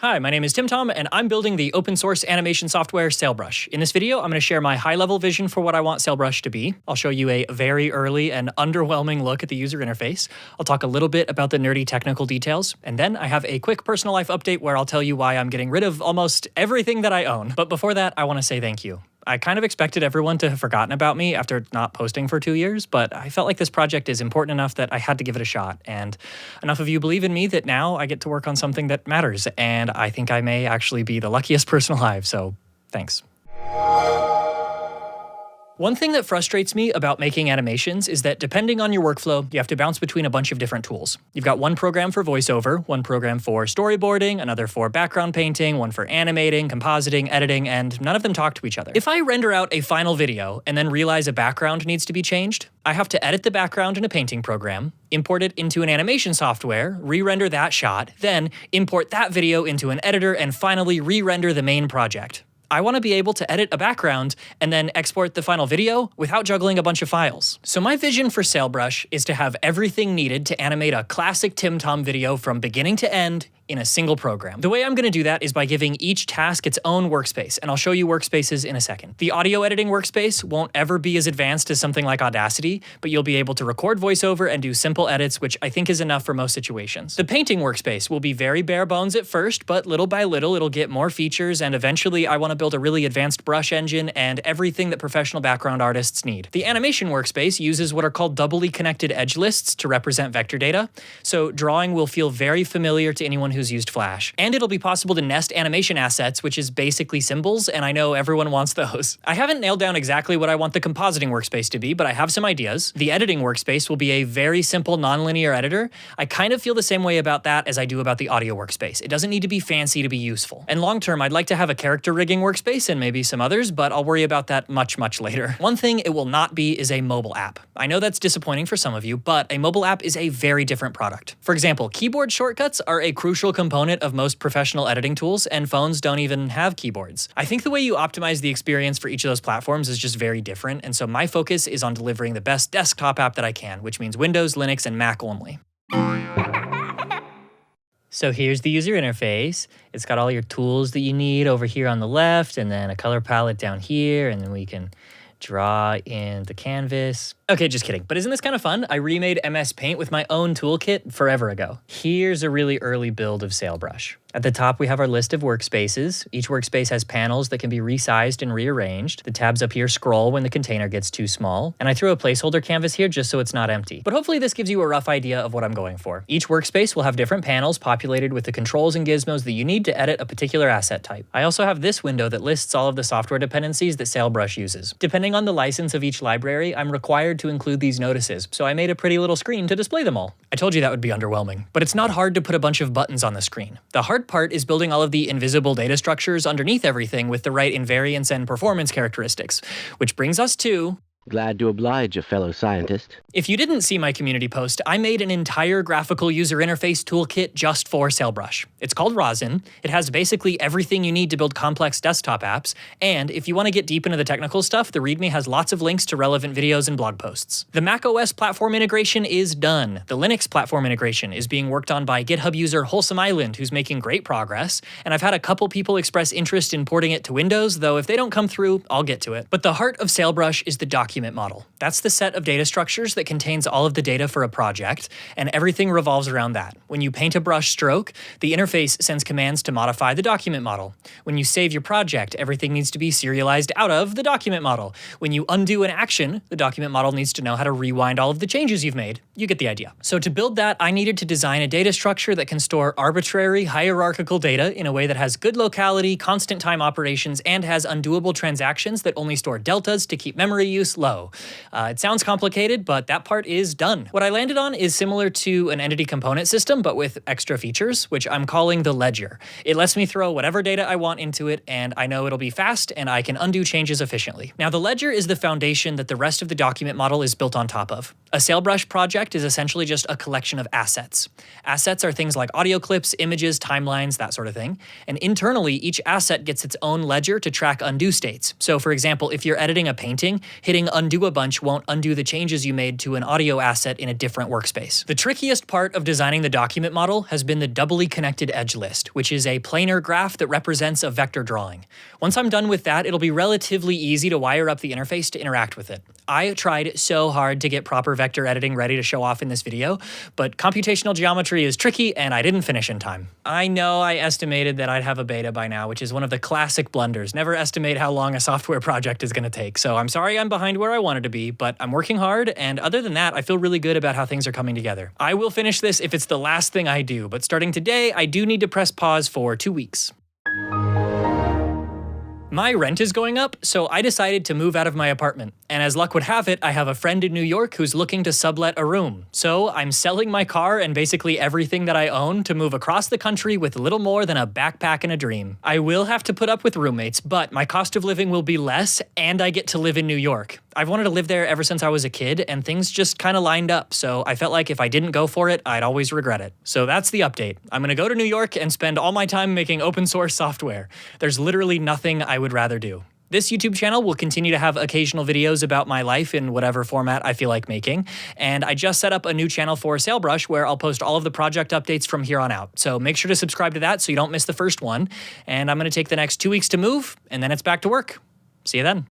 Hi, my name is TimTom, and I'm building the open source animation software Sailbrush. In this video, I'm going to share my high-level vision for what I want Sailbrush to be. I'll show you a very early and underwhelming look at the user interface. I'll talk a little bit about the nerdy technical details, and then I have a quick personal life update where I'll tell you why I'm getting rid of almost everything that I own. But before that, I want to say thank you. I kind of expected everyone to have forgotten about me after not posting for 2 years, but I felt like this project is important enough that I had to give it a shot, and enough of you believe in me that now I get to work on something that matters, and I think I may actually be the luckiest person alive, so thanks. One thing that frustrates me about making animations is that depending on your workflow, you have to bounce between a bunch of different tools. You've got one program for voiceover, one program for storyboarding, another for background painting, one for animating, compositing, editing, and none of them talk to each other. If I render out a final video and then realize a background needs to be changed, I have to edit the background in a painting program, import it into an animation software, re-render that shot, then import that video into an editor, and finally re-render the main project. I want to be able to edit a background and then export the final video without juggling a bunch of files. So my vision for Sailbrush is to have everything needed to animate a classic TimTom video from beginning to end in a single program. The way I'm going to do that is by giving each task its own workspace, and I'll show you workspaces in a second. The audio editing workspace won't ever be as advanced as something like Audacity, but you'll be able to record voiceover and do simple edits, which I think is enough for most situations. The painting workspace will be very bare bones at first, but little by little it'll get more features, and eventually I want to build a really advanced brush engine and everything that professional background artists need. The animation workspace uses what are called doubly connected edge lists to represent vector data, so drawing will feel very familiar to anyone who's used Flash. And it'll be possible to nest animation assets, which is basically symbols, and I know everyone wants those. I haven't nailed down exactly what I want the compositing workspace to be, but I have some ideas. The editing workspace will be a very simple nonlinear editor. I kind of feel the same way about that as I do about the audio workspace. It doesn't need to be fancy to be useful. And long term, I'd like to have a character rigging workspace and maybe some others, but I'll worry about that much later. One thing it will not be is a mobile app. I know that's disappointing for some of you, but a mobile app is a very different product. For example, keyboard shortcuts are a crucial component of most professional editing tools, and phones don't even have keyboards. I think the way you optimize the experience for each of those platforms is just very different, and so my focus is on delivering the best desktop app that I can, which means Windows, Linux, and Mac only. So here's the user interface. It's got all your tools that you need over here on the left, and then a color palette down here, and then we can draw in the canvas. Okay, just kidding. But isn't this kind of fun? I remade MS Paint with my own toolkit forever ago. Here's a really early build of Sailbrush. At the top, we have our list of workspaces. Each workspace has panels that can be resized and rearranged. The tabs up here scroll when the container gets too small. And I threw a placeholder canvas here just so it's not empty. But hopefully this gives you a rough idea of what I'm going for. Each workspace will have different panels populated with the controls and gizmos that you need to edit a particular asset type. I also have this window that lists all of the software dependencies that Sailbrush uses. Depending on the license of each library, I'm required to include these notices, so I made a pretty little screen to display them all. I told you that would be underwhelming, but it's not hard to put a bunch of buttons on the screen. The hard part is building all of the invisible data structures underneath everything with the right invariance and performance characteristics, which brings us to... Glad to oblige a fellow scientist. If you didn't see my community post, I made an entire graphical user interface toolkit just for Sailbrush. It's called Rosin. It has basically everything you need to build complex desktop apps, and if you want to get deep into the technical stuff, the README has lots of links to relevant videos and blog posts. The macOS platform integration is done. The Linux platform integration is being worked on by GitHub user Wholesome Island, who's making great progress, and I've had a couple people express interest in porting it to Windows, though if they don't come through, I'll get to it. But the heart of Sailbrush is the document model. That's the set of data structures that contains all of the data for a project, and everything revolves around that. When you paint a brush stroke, the interface sends commands to modify the document model. When you save your project, everything needs to be serialized out of the document model. When you undo an action, the document model needs to know how to rewind all of the changes you've made. You get the idea. So to build that, I needed to design a data structure that can store arbitrary, hierarchical data in a way that has good locality, constant time operations, and has undoable transactions that only store deltas to keep memory use low. It sounds complicated, but that part is done. What I landed on is similar to an entity component system, but with extra features, which I'm calling the ledger. It lets me throw whatever data I want into it, and I know it'll be fast, and I can undo changes efficiently. Now, the ledger is the foundation that the rest of the document model is built on top of. A Sailbrush project is essentially just a collection of assets. Assets are things like audio clips, images, timelines, that sort of thing. And internally, each asset gets its own ledger to track undo states. So for example, if you're editing a painting, hitting undo a bunch won't undo the changes you made to an audio asset in a different workspace. The trickiest part of designing the document model has been the doubly connected edge list, which is a planar graph that represents a vector drawing. Once I'm done with that, it'll be relatively easy to wire up the interface to interact with it. I tried so hard to get proper vector editing ready to show off in this video, but computational geometry is tricky and I didn't finish in time. I know I estimated that I'd have a beta by now, which is one of the classic blunders. Never estimate how long a software project is going to take. So I'm sorry I'm behind where I wanted to be, but I'm working hard, and other than that, I feel really good about how things are coming together. I will finish this if it's the last thing I do, but starting today, I do need to press pause for 2 weeks. My rent is going up, so I decided to move out of my apartment. And as luck would have it, I have a friend in New York who's looking to sublet a room. So I'm selling my car and basically everything that I own to move across the country with little more than a backpack and a dream. I will have to put up with roommates, but my cost of living will be less, and I get to live in New York. I've wanted to live there ever since I was a kid, and things just kind of lined up, so I felt like if I didn't go for it, I'd always regret it. So that's the update. I'm gonna go to New York and spend all my time making open source software. There's literally nothing I would rather do. This YouTube channel will continue to have occasional videos about my life in whatever format I feel like making, and I just set up a new channel for Sailbrush where I'll post all of the project updates from here on out. So make sure to subscribe to that so you don't miss the first one, and I'm gonna take the next 2 weeks to move, and then it's back to work. See you then.